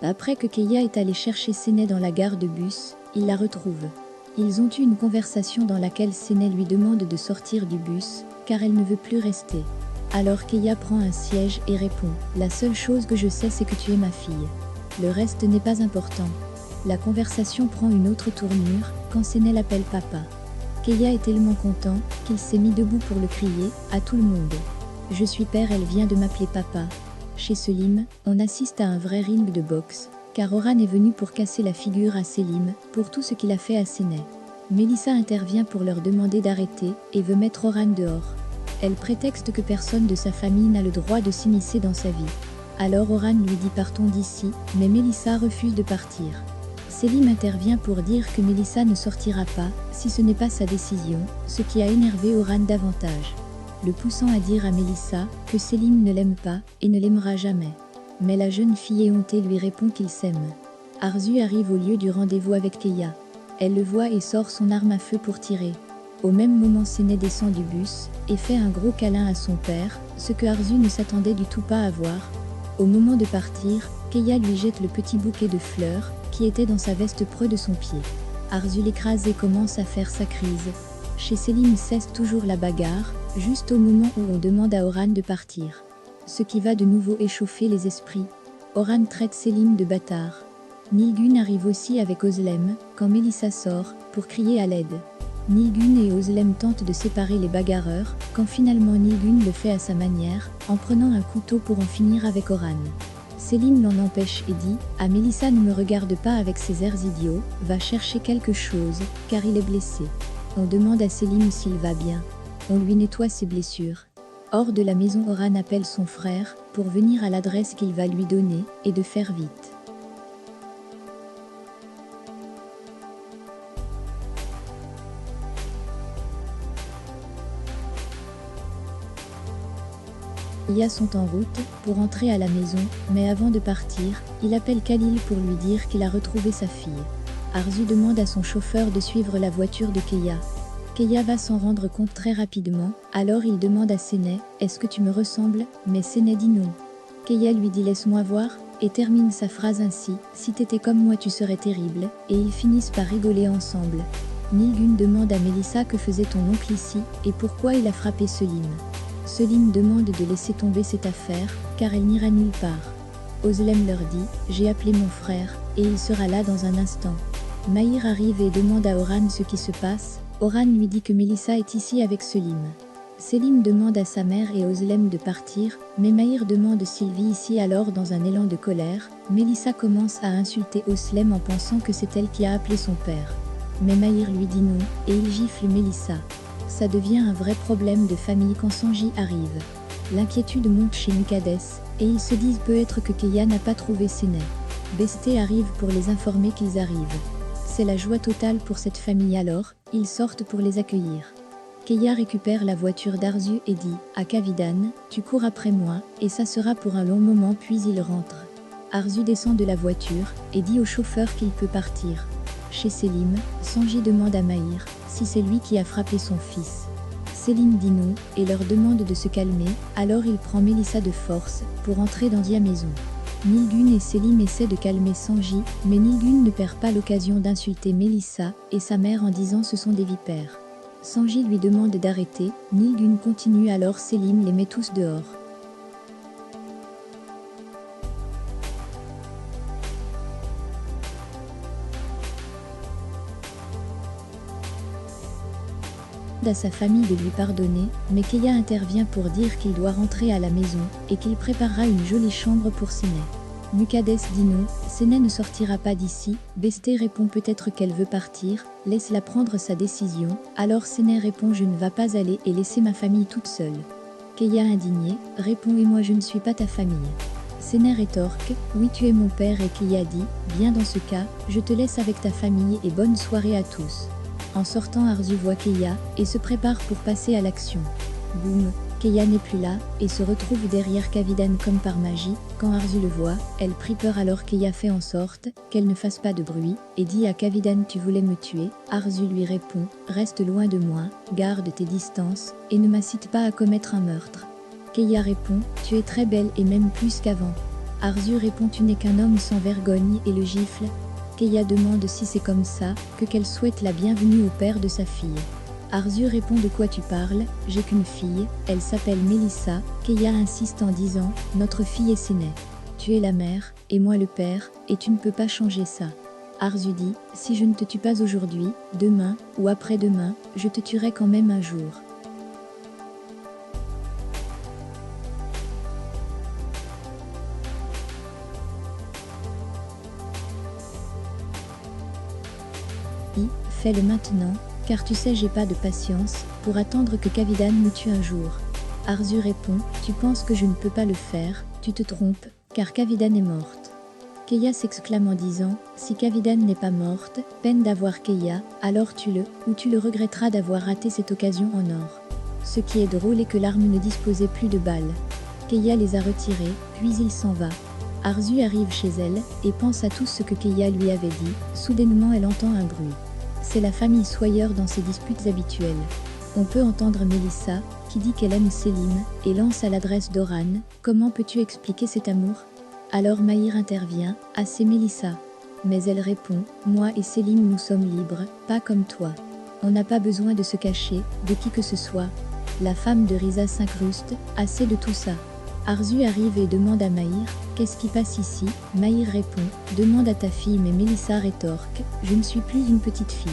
Après que Keia est allée chercher Séné dans la gare de bus, il la retrouve. Ils ont eu une conversation dans laquelle Séné lui demande de sortir du bus, car elle ne veut plus rester. Alors Keia prend un siège et répond « La seule chose que je sais c'est que tu es ma fille. Le reste n'est pas important ». La conversation prend une autre tournure quand Séné l'appelle papa. Keia est tellement content qu'il s'est mis debout pour le crier à tout le monde. « Je suis père, elle vient de m'appeler papa ». Chez Selim, on assiste à un vrai ring de boxe, car Oran est venu pour casser la figure à Selim pour tout ce qu'il a fait à Séné. Mélissa intervient pour leur demander d'arrêter et veut mettre Oran dehors. Elle prétexte que personne de sa famille n'a le droit de s'immiscer dans sa vie. Alors Oran lui dit partons d'ici, mais Mélissa refuse de partir. Selim intervient pour dire que Mélissa ne sortira pas si ce n'est pas sa décision, ce qui a énervé Oran davantage, le poussant à dire à Mélissa que Selim ne l'aime pas et ne l'aimera jamais. Mais la jeune fille éhontée lui répond qu'il s'aime. Arzu arrive au lieu du rendez-vous avec Keia. Elle le voit et sort son arme à feu pour tirer. Au même moment Séné descend du bus et fait un gros câlin à son père, ce que Arzu ne s'attendait du tout pas à voir. Au moment de partir, Keia lui jette le petit bouquet de fleurs qui était dans sa veste près de son pied. Arzu l'écrase et commence à faire sa crise. Chez Selim cesse toujours la bagarre, juste au moment où on demande à Oran de partir. Ce qui va de nouveau échauffer les esprits. Oran traite Selim de bâtard. Nilgun arrive aussi avec Özlem, quand Mélissa sort, pour crier à l'aide. Nilgun et Özlem tentent de séparer les bagarreurs, quand finalement Nilgun le fait à sa manière, en prenant un couteau pour en finir avec Oran. Selim l'en empêche et dit « Ah Mélissa ne me regarde pas avec ses airs idiots, va chercher quelque chose, car il est blessé. » On demande à Selim s'il va bien. On lui nettoie ses blessures. Hors de la maison, Oran appelle son frère pour venir à l'adresse qu'il va lui donner et de faire vite. Ils sont en route pour entrer à la maison, mais avant de partir, il appelle Khalil pour lui dire qu'il a retrouvé sa fille. Arzu demande à son chauffeur de suivre la voiture de Keia. Keia va s'en rendre compte très rapidement, alors il demande à Séné « Est-ce que tu me ressembles ?» Mais Séné dit non. Keia lui dit « Laisse-moi voir » et termine sa phrase ainsi « Si t'étais comme moi tu serais terrible » et ils finissent par rigoler ensemble. Nilgun demande à Mélissa que faisait ton oncle ici et pourquoi il a frappé Selim. Selim demande de laisser tomber cette affaire, car elle n'ira nulle part. Özlem leur dit « J'ai appelé mon frère, et il sera là dans un instant. » Mahir arrive et demande à Oran ce qui se passe. Oran lui dit que Mélissa est ici avec Selim. Selim demande à sa mère et Özlem de partir, mais Mahir demande s'il vit ici. Alors dans un élan de colère, Mélissa commence à insulter Özlem en pensant que c'est elle qui a appelé son père. Mais Mahir lui dit non, et il gifle Mélissa. Ça devient un vrai problème de famille quand Sanji arrive. L'inquiétude monte chez Mukades, et ils se disent peut-être que Keia n'a pas trouvé Séné. Besté arrive pour les informer qu'ils arrivent. C'est la joie totale pour cette famille alors, ils sortent pour les accueillir. Keia récupère la voiture d'Arzu et dit « À Kavidan, tu cours après moi, et ça sera pour un long moment puis il rentre. » Arzu descend de la voiture, et dit au chauffeur qu'il peut partir. Chez Selim, Sanji demande à Mahir si c'est lui qui a frappé son fils. Selim dit non, et leur demande de se calmer, alors il prend Mélissa de force, pour entrer dans la maison. Nilgun et Selim essaient de calmer Sanji, mais Nilgun ne perd pas l'occasion d'insulter Mélissa et sa mère en disant ce sont des vipères. Sanji lui demande d'arrêter, Nilgun continue alors Selim les met tous dehors. À sa famille de lui pardonner, mais Keia intervient pour dire qu'il doit rentrer à la maison et qu'il préparera une jolie chambre pour Séné. Mukades dit non, Séné ne sortira pas d'ici. Besté répond peut-être qu'elle veut partir, laisse-la prendre sa décision. Alors Séné répond je ne vais pas aller et laisser ma famille toute seule. Keia indignée répond et moi je ne suis pas ta famille. Séné rétorque oui tu es mon père et Keia dit bien dans ce cas, je te laisse avec ta famille et bonne soirée à tous. En sortant Arzu voit Keia et se prépare pour passer à l'action. Boum, Keia n'est plus là et se retrouve derrière Kavidan comme par magie. Quand Arzu le voit, elle prit peur alors Keia fait en sorte qu'elle ne fasse pas de bruit et dit à Kavidan tu voulais me tuer. Arzu lui répond reste loin de moi, garde tes distances et ne m'incite pas à commettre un meurtre. Keia répond tu es très belle et même plus qu'avant. Arzu répond tu n'es qu'un homme sans vergogne et le gifle. Keia demande si c'est comme ça, qu'elle souhaite la bienvenue au père de sa fille. Arzu répond de quoi tu parles, j'ai qu'une fille, elle s'appelle Melissa. Keia insiste en disant, notre fille est Séné. Tu es la mère, et moi le père, et tu ne peux pas changer ça. Arzu dit, si je ne te tue pas aujourd'hui, demain, ou après-demain, je te tuerai quand même un jour. Fais-le maintenant, car tu sais j'ai pas de patience, pour attendre que Kavidan me tue un jour. Arzu répond, tu penses que je ne peux pas le faire, tu te trompes, car Kavidan est morte. Keia s'exclame en disant, si Kavidan n'est pas morte, peine d'avoir Keia, alors tue-le, ou tu le regretteras d'avoir raté cette occasion en or. Ce qui est drôle est que l'arme ne disposait plus de balles. Keia les a retirées, puis il s'en va. Arzu arrive chez elle, et pense à tout ce que Keia lui avait dit, soudainement elle entend un bruit. C'est la famille Sawyer dans ses disputes habituelles. On peut entendre Melissa, qui dit qu'elle aime Selim, et lance à l'adresse d'Oran, comment peux-tu expliquer cet amour? Alors Mahir intervient, ah c'est Melissa. Mais elle répond, moi et Selim nous sommes libres, pas comme toi. On n'a pas besoin de se cacher, de qui que ce soit. La femme de Riza s'incruste, assez de tout ça. Arzu arrive et demande à Mahir, qu'est-ce qui passe ici? Mahir répond, demande à ta fille mais Melissa rétorque, je ne suis plus une petite fille.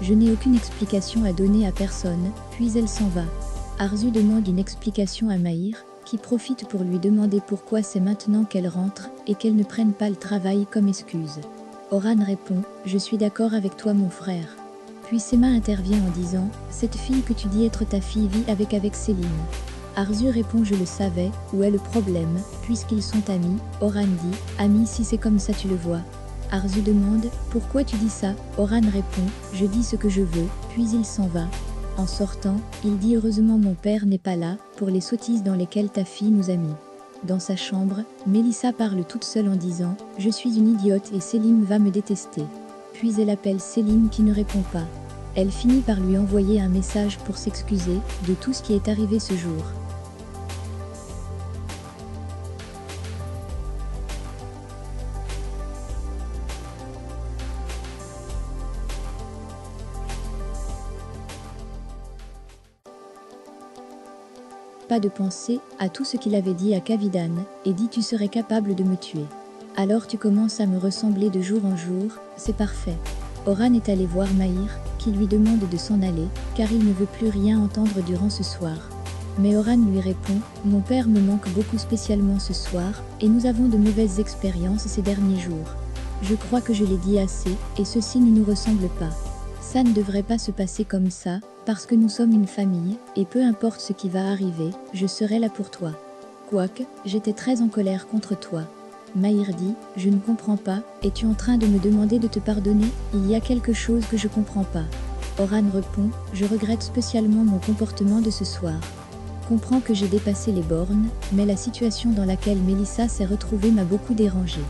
Je n'ai aucune explication à donner à personne, puis elle s'en va. Arzu demande une explication à Mahir, qui profite pour lui demander pourquoi c'est maintenant qu'elle rentre, et qu'elle ne prenne pas le travail comme excuse. Oran répond, je suis d'accord avec toi mon frère. Puis Sema intervient en disant, cette fille que tu dis être ta fille vit avec Selim. Arzu répond je le savais, où est le problème, puisqu'ils sont amis. Oran dit, ami si c'est comme ça tu le vois. Arzu demande, pourquoi tu dis ça? Oran répond, je dis ce que je veux, puis il s'en va. En sortant, il dit heureusement mon père n'est pas là, pour les sottises dans lesquelles ta fille nous a mis. Dans sa chambre, Melissa parle toute seule en disant, je suis une idiote et Selim va me détester. Puis elle appelle Selim qui ne répond pas. Elle finit par lui envoyer un message pour s'excuser de tout ce qui est arrivé ce jour. Pas de penser à tout ce qu'il avait dit à Kavidan, et dit tu serais capable de me tuer. Alors tu commences à me ressembler de jour en jour, c'est parfait. Oran est allé voir Mahir, qui lui demande de s'en aller, car il ne veut plus rien entendre durant ce soir. Mais Oran lui répond, mon père me manque beaucoup spécialement ce soir, et nous avons de mauvaises expériences ces derniers jours. Je crois que je l'ai dit assez, et ceci ne nous ressemble pas. Ça ne devrait pas se passer comme ça, parce que nous sommes une famille, et peu importe ce qui va arriver, je serai là pour toi. Quoique, j'étais très en colère contre toi. Mahir dit, je ne comprends pas, es-tu en train de me demander de te pardonner? Il y a quelque chose que je comprends pas. Oran répond, je regrette spécialement mon comportement de ce soir. Comprends que j'ai dépassé les bornes, mais la situation dans laquelle Melissa s'est retrouvée m'a beaucoup dérangé.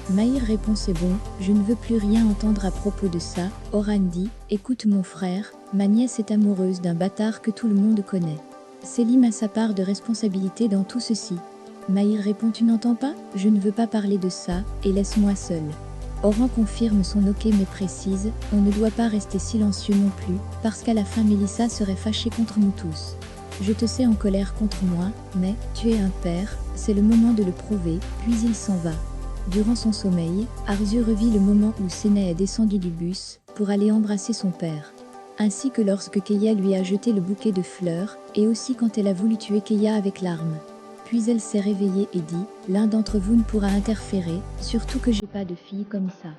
Mahir répond c'est bon, je ne veux plus rien entendre à propos de ça. Oran dit, écoute mon frère, ma nièce est amoureuse d'un bâtard que tout le monde connaît. Selim a sa part de responsabilité dans tout ceci. Mahir répond tu n'entends pas? Je ne veux pas parler de ça, et laisse-moi seul. Oran confirme son ok mais précise, on ne doit pas rester silencieux non plus, parce qu'à la fin Melissa serait fâchée contre nous tous. Je te sais en colère contre moi, mais tu es un père, c'est le moment de le prouver, puis il s'en va. Durant son sommeil, Arzu revit le moment où Séné est descendu du bus pour aller embrasser son père. Ainsi que lorsque Keia lui a jeté le bouquet de fleurs, et aussi quand elle a voulu tuer Keia avec l'arme. Puis elle s'est réveillée et dit, l'un d'entre vous ne pourra interférer, surtout que j'ai pas de fille comme ça.